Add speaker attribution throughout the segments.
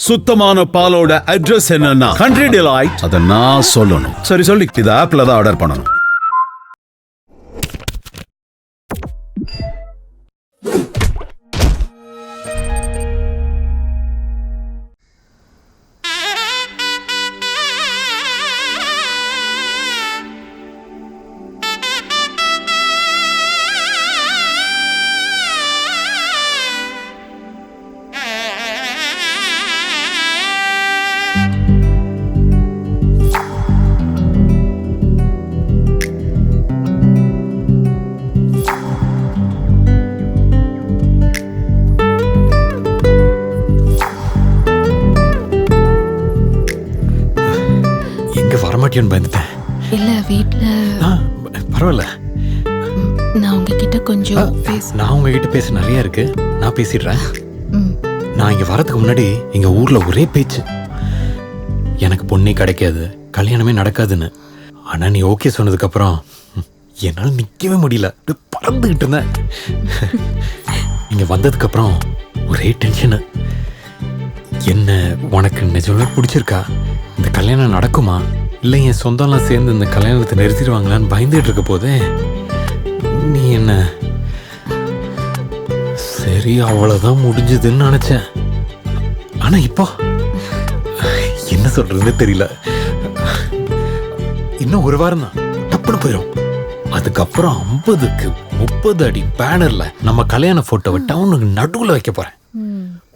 Speaker 1: சுத்தமான பாலோட அட்ரஸ் என்னன்னா கண்ட்ரி டிலைட். அத நான் சொல்லணும். சரி சொல்லி இது ஆப்ல தான் ஆர்டர் பண்ணணும்.
Speaker 2: வரமாட்டியோன்னு பயந்துட்டேன்.
Speaker 3: இல்ல வீட்ல
Speaker 2: பரவாயில்ல,
Speaker 3: நான் உங்ககிட்ட கொஞ்சம்
Speaker 2: நான் உங்ககிட்ட பேச நிறைய இருக்கு, நான் பேசிடுறேன். நான் இங்க வரதுக்கு முன்னாடி எங்க ஊர்ல ஒரே பேச்சு, எனக்கு பொண்ணே கிடைக்காது, கல்யாணமே நடக்காதுன்னு. ஆனா நீ ஓகே சொன்னதுக்கு அப்புறம் என்னால நிக்கவே முடியல, பறந்துகிட்டு இருந்தேன். இங்க வந்ததுக்கு அப்புறம் ஒரே டென்ஷனு. என்ன உனக்கு நிஜமே பிடிச்சிருக்கா? இந்த கல்யாணம் நடக்குமா, இல்லை என் சொந்தம்லாம் சேர்ந்து இந்த கல்யாணத்தை நிறுத்திடுவாங்களான்னு பயந்துட்டு இருக்க போதே நீ என்ன சரி அவ்வளவுதான் முடிஞ்சதுன்னு நினைச்சேன். ஆனா இப்போ என்ன சொல்றதுன்னு தெரியல. இன்னும் ஒரு வாரம் தான், டப்புன்னு போயிடும். அதுக்கப்புறம் 50க்கு 30 அடி பேனர்ல நம்ம கல்யாண போட்டோவை டவுனுக்கு நடுவுல வைக்க போறேன்.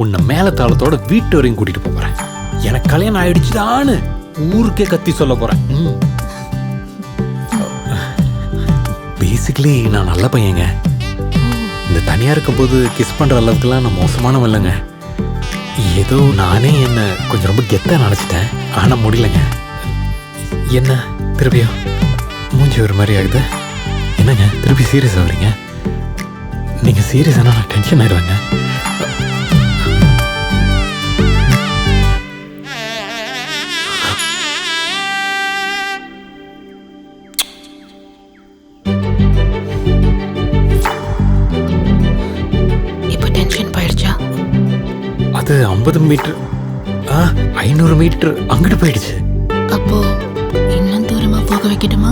Speaker 2: உன்னை மேல தாளத்தோட வீட்டு வரையும் கூட்டிட்டு போறேன். எனக்கு கல்யாணம் ஆயிடுச்சுதான்னு ஊருக்கே கத்தி சொல்ல போறேன். பேசிக்கலி நான் நல்ல பையங்க. இந்த தனியா இருக்கும் போது கிஸ் பண்ற அளவுக்குலாம் நான் மோசமானவன் இல்லைங்க. ஏதோ நானே என்ன கொஞ்சம் ரொம்ப கெத்தா நினைச்சிட்டேன், ஆனா முடியலங்க. என்ன திருப்பியும் மூஞ்சி ஒரு மாதிரி ஆகுது? என்னங்க திருப்பி சீரியஸ் ஆகுறீங்க? நீங்க சீரியஸ் ஆனா நான் டென்ஷன் ஆயிடுவேங்க. அது 50 மீட்டர் 500 மீட்டர் அங்கிட்டு போயிடுச்சு.
Speaker 3: அப்போ இன்னும் தூரமா போக வைக்கட்டுமா?